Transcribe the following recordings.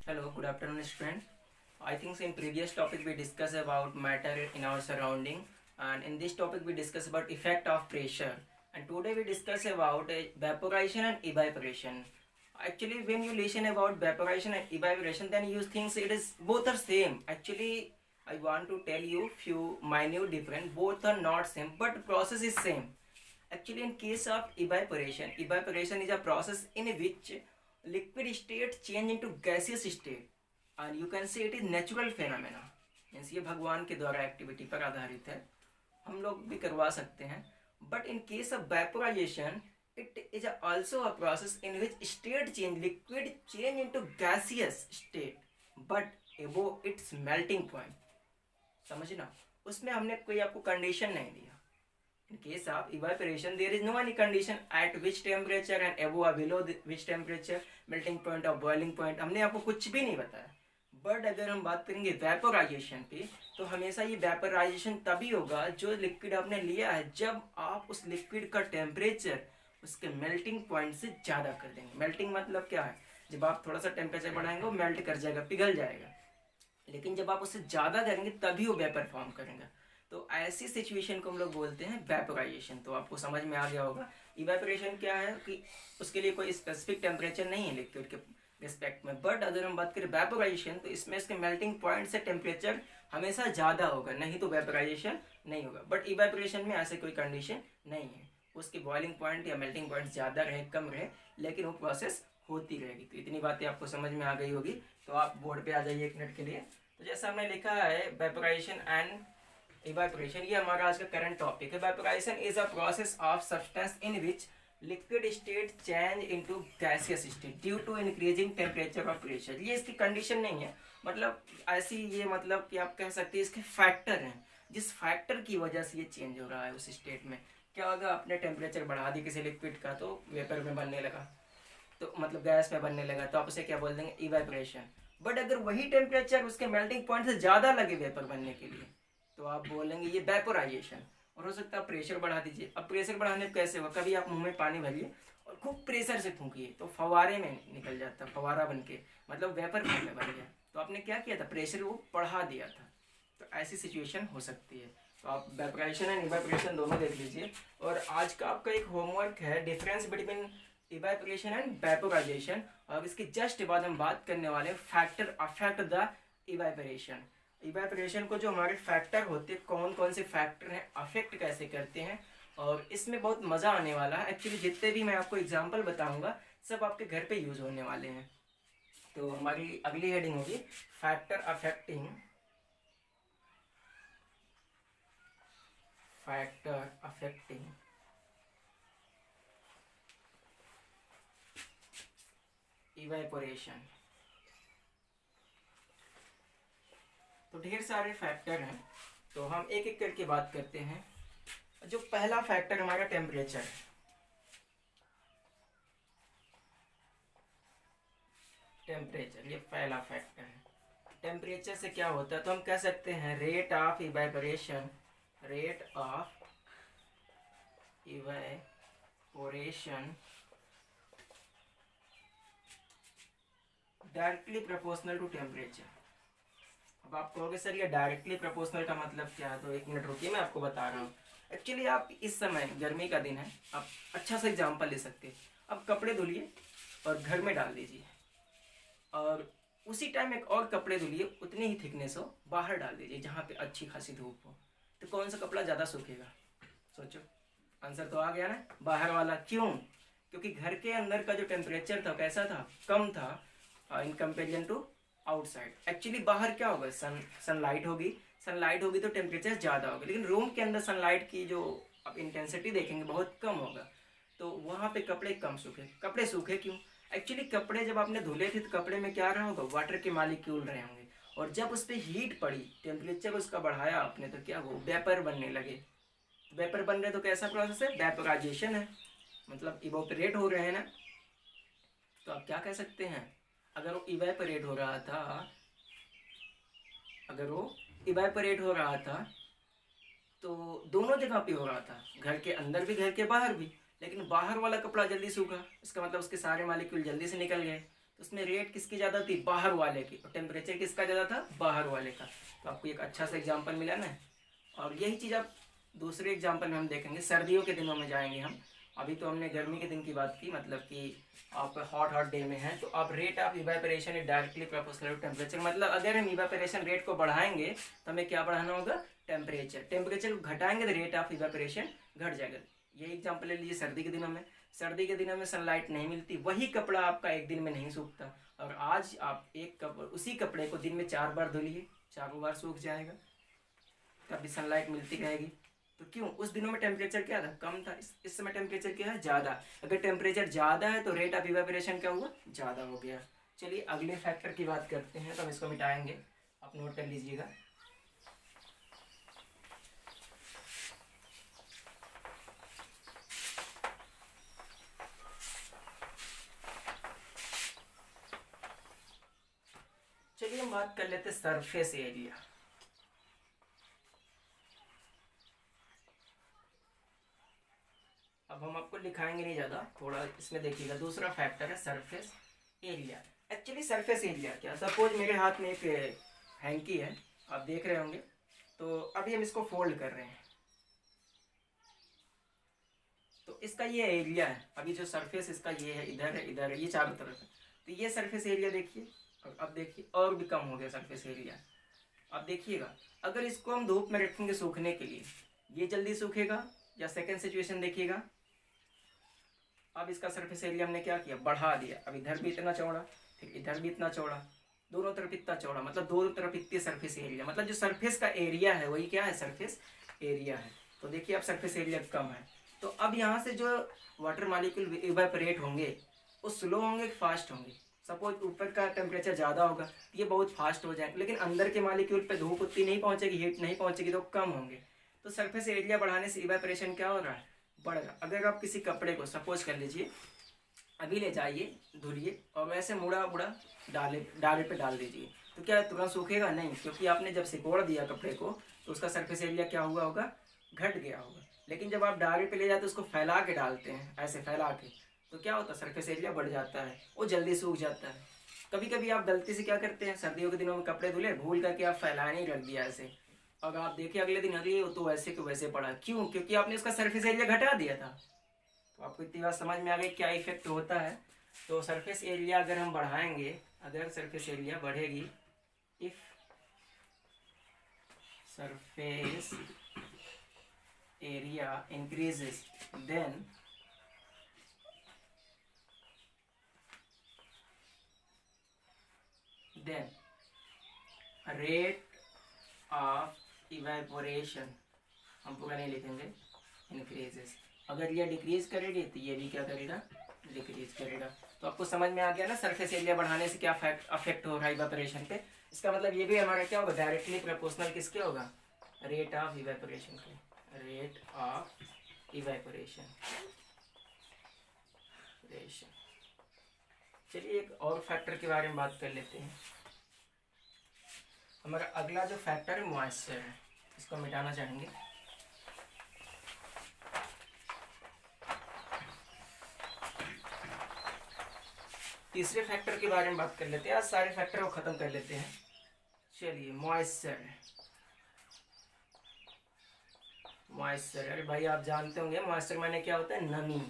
Hello, good afternoon, student. I think in previous topic we discussed about matter in our surrounding, and in this topic we discuss about effect of pressure. And today we discuss about vaporization and evaporation. Actually, when you listen about vaporization and evaporation, then you think it is both are same. Actually, I want to tell you few minute difference. Both are not same, but process is same. Actually, in case of evaporation is a process in which liquid state change into gaseous state, and you can say it is natural phenomena. Means ये भगवान के द्वारा activity पर आधारित है, हम लोग भी करवा सकते हैं. But in case of vaporisation it is also a process in which state change, liquid change into gaseous state, but above its melting point. समझना, उसमें हमने कोई आपको कंडीशन नहीं दिया. In case of evaporation, there is no any condition at which temperature and above or below which temperature, melting point or boiling point, हमने आपको कुछ भी नहीं बताया. बट अगर हम बात करेंगे वेपोराइजेशन पे, तो हमेशा ये वेपोराइजेशन तभी होगा जो लिक्विड आपने लिया है जब आप उस लिक्विड का टेम्परेचर उसके मेल्टिंग पॉइंट से ज़्यादा कर देंगे. मेल्टिंग मतलब क्या है? जब आप थोड़ा सा टेम्परेचर बढ़ाएंगे वो मेल्ट कर जाएगा, पिघल जाएगा. लेकिन जब आप उससे ज़्यादा करेंगे तभी वो वेपर फॉर्म करेंगे. तो ऐसी सिचुएशन को हम लोग बोलते हैं वेपोराइजेशन. तो आपको समझ में आ गया होगा. इवेपोरेशन क्या है कि उसके लिए कोई स्पेसिफिक टेम्परेचर नहीं है लिक्विड के रिस्पेक्ट में. बट अगर हम बात करें वेपोराइजेशन, तो इसमें इसके मेल्टिंग पॉइंट से टेम्परेचर हमेशा ज़्यादा होगा, नहीं तो वेपोराइजेशन नहीं होगा. बट इवेपोरेशन में ऐसे कोई कंडीशन नहीं है. उसकी बॉइलिंग पॉइंट या मेल्टिंग पॉइंट ज़्यादा रहे कम रहे, लेकिन वो प्रोसेस होती रहेगी. तो इतनी बातें आपको समझ में आ गई होगी. तो आप बोर्ड पे आ जाइए एक मिनट के लिए. तो जैसा हमने लिखा है वेपोराइजेशन एंड इवेपोरेशन, ये हमारा आज का करंट टॉपिक है. Vaporization is a process of substance in which liquid state change into gaseous state due to increasing temperature और प्रेशर. ये इसकी कंडीशन नहीं है, मतलब ऐसी ये मतलब कि आप कह सकते हैं इसके फैक्टर हैं, जिस फैक्टर की वजह से ये चेंज हो रहा है उस स्टेट में. क्या होगा? आपने टेम्परेचर बढ़ा दी किसी लिक्विड का तो वेपर में बनने लगा, तो मतलब गैस में बनने लगा, तो आप उसे क्या बोल देंगे? इवेपोरेशन. बट अगर वही टेम्परेचर उसके मेल्टिंग पॉइंट से ज़्यादा लगे वेपर बनने के लिए, तो आप बोलेंगे ये वेपोराइजेशन. और हो सकता है प्रेशर बढ़ा दीजिए. अब प्रेशर बढ़ाने में कैसे होगा? कभी आप मुंह में पानी भरिए और खूब प्रेशर से फूंकिए तो फवारे में निकल जाता, फवारा बन के, मतलब वेपर फॉर्म में बन गया. तो आपने क्या किया था? प्रेशर वो बढ़ा दिया था. तो ऐसी सिचुएशन हो सकती है. तो आप वेपोराइजेशन एंड इवेपोरेशन दोनों देख लीजिए. और आज का आपका एक होमवर्क है difference between evaporation and vaporisation. और इसके जस्ट बाद हम बात करने वाले factor affect the evaporation. Evaporation को जो हमारे फैक्टर होते हैं, कौन कौन से फैक्टर हैं, अफेक्ट कैसे करते हैं, और इसमें बहुत मज़ा आने वाला है. एक्चुअली जितने भी मैं आपको एग्जांपल बताऊंगा सब आपके घर पे यूज होने वाले हैं. तो हमारी अगली हेडिंग होगी फैक्टर अफेक्टिंग इवेपोरेशन. तो ढेर सारे फैक्टर हैं, तो हम एक एक करके बात करते हैं. जो पहला फैक्टर हमारा टेम्परेचर है. टेम्परेचर ये पहला फैक्टर है. टेम्परेचर से क्या होता है? तो हम कह सकते हैं rate of evaporation directly proportional to temperature. अब आप कहोगे सर ये डायरेक्टली प्रोपोर्शनल का मतलब क्या है? तो एक मिनट रुकिए, मैं आपको बता रहा हूँ. एक्चुअली आप इस समय गर्मी का दिन है, आप अच्छा सा एग्जांपल ले सकते हैं. अब कपड़े धुलिए और घर में डाल दीजिए, और उसी टाइम एक और कपड़े धुलिए उतनी ही थिकनेस हो, बाहर डाल दीजिए जहाँ पे अच्छी खासी धूप हो. तो कौन सा कपड़ा ज़्यादा सूखेगा? सोचो. आंसर तो आ गया ना, बाहर वाला. क्यों? क्योंकि घर के अंदर का जो टेम्परेचर था कैसा था? कम था in comparison to outside. Actually बाहर क्या होगा? सनलाइट होगी तो टेम्परेचर ज़्यादा होगा. लेकिन रूम के अंदर सनलाइट की जो आप इंटेंसिटी देखेंगे बहुत कम होगा, तो वहाँ पे कपड़े सूखे क्यों? एक्चुअली कपड़े जब आपने धुले थे तो कपड़े में क्या रहा होगा? वाटर के मॉलिक्यूल रहे होंगे, और जब उस पर हीट पड़ी, टेम्परेचर उसका बढ़ाया आपने, तो क्या हो? वेपर बनने लगे. वेपर बन रहे तो कैसा प्रोसेस है? वेपोराइजेशन है, मतलब इवोपरेट हो रहे हैं ना. तो आप क्या कह सकते हैं? अगर वो इवेपोरेट हो रहा था तो दोनों जगह पे हो रहा था, घर के अंदर भी घर के बाहर भी. लेकिन बाहर वाला कपड़ा जल्दी सूखा, इसका मतलब उसके सारे मॉलिक्यूल जल्दी से निकल गए. तो उसमें रेट किसकी ज़्यादा थी, बाहर वाले की, और टेम्परेचर किसका ज़्यादा था, बाहर वाले का। तो आपको एक अच्छा सा एग्जाम्पल मिला ना। और यही चीज़ आप दूसरे एग्जाम्पल में हम देखेंगे, सर्दियों के दिनों में जाएंगे हम। अभी तो हमने गर्मी के दिन की बात की, मतलब कि आप हॉट डे में हैं, तो आप rate of evaporation is directly proportional to temperature. मतलब अगर हम इवेपोरेशन रेट को बढ़ाएंगे तो हमें क्या बढ़ाना होगा, टेम्परेचर। टेम्परेचर को घटाएंगे तो रेट ऑफ इवेपोरेशन घट जाएगा। ये एग्जाम्पल ले लीजिए सर्दी के दिनों में। सर्दी के दिनों में सनलाइट नहीं मिलती, वही कपड़ा आपका एक दिन में नहीं सूखता। और आज आप उसी कपड़े को दिन में 4 बार धुलिए, 4 बार सूख जाएगा, तभी सनलाइट मिलती रहेगी। तो क्यों, उस दिनों में टेम्परेचर क्या था, कम था। इस समय टेम्परेचर क्या है, ज़्यादा। अगर टेम्परेचर ज़्यादा है तो रेट ऑफ इवेपोरेशन क्या हुआ, ज़्यादा हो गया। चलिए अगले फैक्टर की बात करते हैं, तो हम इसको मिटाएंगे, आप नोट कर लीजिएगा। चलिए हम बात कर लेते हैं सरफेस एरिया। अब हम आपको लिखाएंगे नहीं ज़्यादा, थोड़ा इसमें देखिएगा। दूसरा फैक्टर है surface area. Actually surface area क्या, सपोज मेरे हाथ में एक हैंकी है, आप देख रहे होंगे। तो अभी हम इसको फोल्ड कर रहे हैं, तो इसका ये एरिया है। अभी जो सरफेस इसका ये है, इधर है, इधर है, ये चारों तरफ है। तो ये सरफेस एरिया देखिए। और अब देखिए और भी कम हो गया सरफेस एरिया। अब देखिएगा, अगर इसको हम धूप में रखेंगे सूखने के लिए, ये जल्दी सूखेगा, या सेकेंड सिचुएशन देखिएगा। अब इसका सरफेस एरिया हमने क्या किया, बढ़ा दिया। अब इधर भी इतना चौड़ा, फिर इधर भी इतना चौड़ा, दोनों तरफ इतना चौड़ा, मतलब दोनों तरफ इतनी सरफेस एरिया। मतलब जो सरफेस का एरिया है वही क्या है, सरफेस एरिया है। तो देखिए अब सरफेस एरिया कम है। तो अब यहाँ से जो वाटर मॉलिक्यूल इवेपोरेट होंगे वो स्लो होंगे, फास्ट होंगे। सपोज ऊपर का टेम्परेचर ज़्यादा होगा तो ये बहुत फास्ट हो जाएंगे, लेकिन अंदर के मॉलिक्यूल पे धूप उतनी नहीं पहुँचेगी, हीट नहीं पहुँचेगी, तो कम होंगे। तो सरफेस एरिया बढ़ाने से इवेपोरेशन क्या हो रहा है, बढ़ रहा। अगर आप किसी कपड़े को सपोज कर लीजिए, अभी ले जाइए, धुलिए, और वैसे मुड़ा मुड़ा डाले पे डाल दीजिए, तो क्या तुरंत सूखेगा, नहीं, क्योंकि आपने जब सिकोड़ दिया कपड़े को तो उसका सरफेस एरिया क्या हुआ होगा, घट गया होगा। लेकिन जब आप डाले पे ले जाते उसको फैला के डालते हैं, ऐसे फैला के, तो क्या होता है, सरफेस एरिया बढ़ जाता है, वो जल्दी सूख जाता है। कभी कभी आप गलती से क्या करते हैं, सर्दियों के दिनों में कपड़े धुले, भूल करके आप फैलाने ही रख दिया ऐसे, और आप देखिए अगले दिन, अरे वो तो वैसे के वैसे पड़ा, क्यों, क्योंकि आपने उसका सरफेस एरिया घटा दिया था। तो आपको इतनी बात समझ में आ गई क्या इफेक्ट होता है। तो सरफेस एरिया अगर हम बढ़ाएंगे, अगर सरफेस एरिया बढ़ेगी, if surface area increases, then rate of evaporation, हम पूरा नहीं लिखेंगे, इंक्रीजेस। अगर ये डिक्रीज करेगी तो ये भी क्या करेगा, डिक्रीज करेगा। तो आपको समझ में आ गया ना सरफेस एरिया बढ़ाने से क्या अफेक्ट हो रहा है इवेपोरेशन पे। इसका मतलब ये भी हमारा क्या होगा, डायरेक्टली प्रोपोर्शनल किसके होगा, रेट ऑफ इवेपोरेशन के, रेट ऑफ इवेपोरेशन। चलिए एक और फैक्टर के बारे में बात कर लेते हैं। हमारा अगला जो फैक्टर है मॉइस्चर है, इसको मिटाना चाहेंगे। तीसरे फैक्टर के बारे में बात कर लेते हैं, आज सारे फैक्टर को खत्म कर लेते हैं। चलिए मॉइस्चर, अरे भाई आप जानते होंगे मॉइस्चर माने क्या होता है, नमी।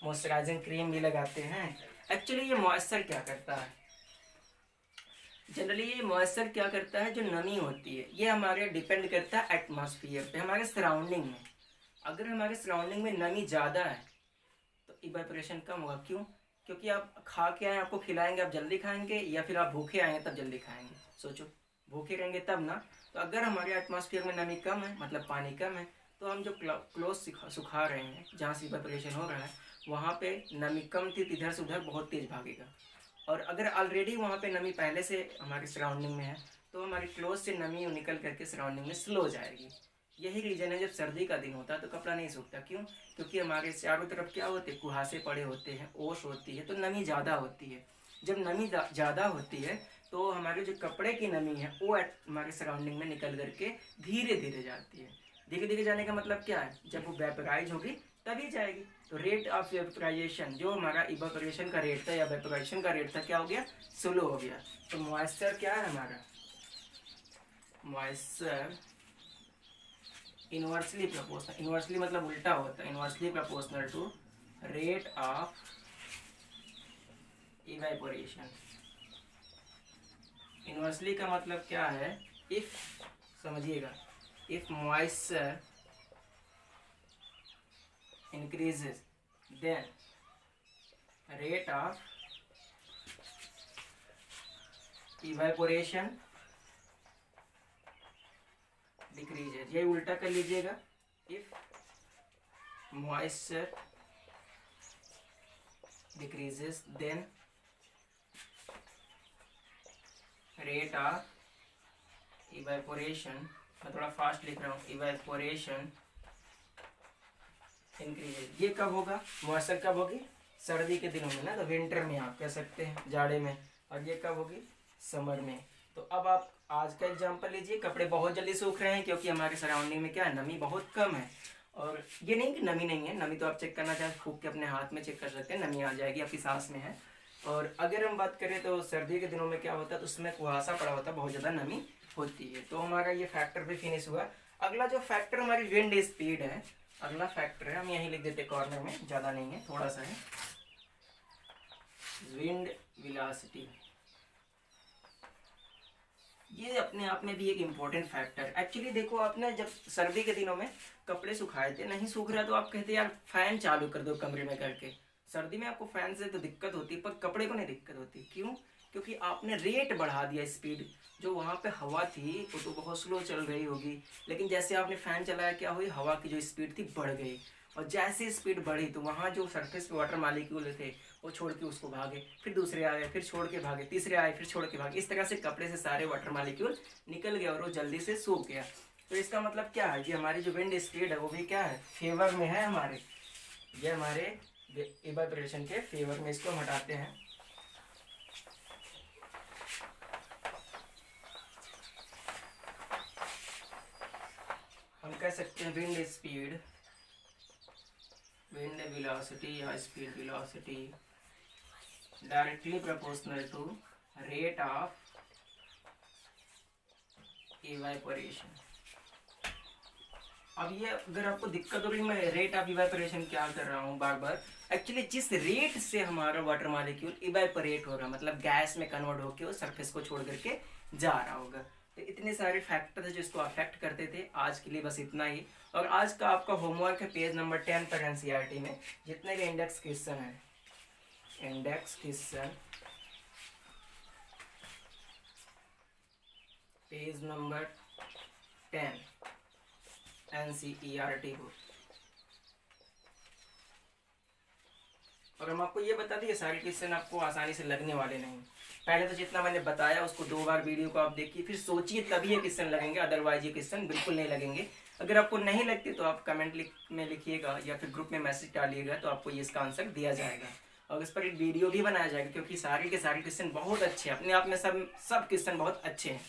मॉइस्चराइजिंग क्रीम भी लगाते हैं। एक्चुअली ये मॉइस्चर क्या करता है, जनरली ये मॉइस्चर क्या करता है, जो नमी होती है ये हमारे डिपेंड करता है एटमॉस्फेयर पे, हमारे सराउंडिंग में। अगर हमारे सराउंडिंग में नमी ज़्यादा है तो इवेपोरेशन कम होगा। क्यों, क्योंकि आप खा के आए, आपको खिलाएंगे, आप जल्दी खाएंगे, या फिर आप भूखे आए तब जल्दी खाएंगे। सोचो, भूखे रहेंगे तब ना। तो अगर हमारे एटमॉस्फेयर में नमी कम है, मतलब पानी कम है, तो हम जो क्लोथ सुखा रहे हैं, जहाँ से इवेपोरेशन हो रहा है, वहाँ पे नमी कम थी, इधर से उधर बहुत तेज़ भागेगा। और अगर ऑलरेडी वहाँ पे नमी पहले से हमारे सराउंडिंग में है, तो हमारे क्लोथ से नमी निकल करके सराउंडिंग में स्लो जाएगी। यही रीज़न है, जब सर्दी का दिन होता है तो कपड़ा नहीं सूखता। क्यों, क्योंकि हमारे चारों तरफ क्या होते हैं, कुहासे पड़े होते हैं, ओस होती है, तो नमी ज़्यादा होती है। जब नमी ज़्यादा होती है तो हमारे जो कपड़े की नमी है वो हमारे सराउंडिंग में निकल करके धीरे धीरे जाती है। धीरे धीरे जाने का मतलब क्या है, जब वो वेपराइज होगी तभी जाएगी। तो रेट ऑफ वेपोराइजेशन, जो हमारा इवेपोरेशन का रेट था या वेपोराइजेशन का रेट था, क्या हो गया, स्लो हो गया। तो मॉइस्चर क्या है हमारा, मॉइस्चर इनवर्सली प्रोपोर्शनल, इनवर्सली मतलब उल्टा होता है, inversely proportional to rate of evaporation. Inversely का मतलब क्या है, इफ, समझिएगा, if moisture increases then rate of evaporation decreases। ये उल्टा कर लीजिएगा, if moisture decreases then rate of evaporation, मैं थोड़ा फास्ट लिख रहा हूँ, evaporation इंक्रीज। ये कब होगा, मौसम कब होगी, सर्दी के दिनों में ना, तो विंटर में आप कह सकते हैं, जाड़े में। और ये कब होगी, समर में। तो अब आप आज का एग्जांपल लीजिए, कपड़े बहुत जल्दी सूख रहे हैं क्योंकि हमारे सराउंडिंग में क्या है, नमी बहुत कम है। और ये नहीं कि नमी नहीं है, नमी तो आप चेक करना चाहें फूंक के अपने हाथ में चेक कर सकते हैं, नमी आ जाएगी, आपकी सांस में है। और अगर हम बात करें तो सर्दी के दिनों में क्या होता है, तो उसमें कुहासा पड़ा होता है, बहुत ज़्यादा नमी होती है। तो हमारा ये फैक्टर भी फिनिश हुआ। अगला जो फैक्टर हमारी विंड स्पीड है, अगला फैक्टर है, हम यहीं लिख देते कॉर्नर में, ज़्यादा नहीं है, थोड़ा सा है, विंड वेलोसिटी। ये अपने आप में भी एक इम्पोर्टेंट फैक्टर। एक्चुअली देखो, आपने जब सर्दी के दिनों में कपड़े सुखाए थे, नहीं सूख रहा तो आप कहते यार फैन चालू कर दो कमरे में करके। सर्दी में आपको फैन से तो दिक्कत होती है, पर कपड़े को नहीं दिक्कत होती। क्यों, क्योंकि आपने रेट बढ़ा दिया, स्पीड। जो वहाँ पे हवा थी वो तो बहुत स्लो चल रही होगी, लेकिन जैसे आपने फैन चलाया, क्या हुई, हवा की जो स्पीड थी बढ़ गई। और जैसे स्पीड बढ़ी तो वहाँ जो सरफेस पे वाटर मालिक्यूल थे वो छोड़ के उसको भागे, फिर दूसरे आए, फिर छोड़ के भागे, तीसरे आए, फिर छोड़ के भागे। इस तरह से कपड़े से सारे वाटर मालिक्यूल निकल गए और वो जल्दी से सूख गया। तो इसका मतलब क्या है, ये हमारी जो विंड स्पीड है वो भी क्या है, फेवर में है हमारे। ये हमारे इवेपोरेशन के फेवर में, इसको हम हटाते हैं। हम कह सकते हैं विंड स्पीड, विंड वेलोसिटी या speed velocity directly proportional to rate of evaporation. अब ये अगर आपको दिक्कत हो रही, मैं रेट ऑफ इवेपोरेशन क्या कर रहा हूँ बार बार, एक्चुअली जिस रेट से हमारा वाटर मॉलिक्यूल इवेपोरेट होगा, मतलब गैस में कन्वर्ट होकर वो सरफेस को छोड़ करके जा रहा होगा। तो इतने सारे फैक्टर है जो इसको अफेक्ट करते थे। आज के लिए बस इतना ही। और आज का आपका होमवर्क है पेज नंबर 10 पर एनसीईआरटी में जितने भी इंडेक्स क्वेश्चन है, index question page number 10 NCERT book. और हम आपको ये बता दें, ये सारे क्वेश्चन आपको आसानी से लगने वाले नहीं। पहले तो जितना मैंने बताया उसको 2 बार वीडियो को आप देखिए, फिर सोचिए, तभी ये क्वेश्चन लगेंगे, अदरवाइज ये क्वेश्चन बिल्कुल नहीं लगेंगे। अगर आपको नहीं लगते तो आप कमेंट में लिखिएगा या फिर ग्रुप में मैसेज डालिएगा, तो आपको ये इसका आंसर दिया जाएगा। और इस पर एक वीडियो भी बनाया जाएगा, क्योंकि सारे के सारे क्वेश्चन बहुत अच्छे हैं, अपने आप में सब क्वेश्चन बहुत अच्छे हैं।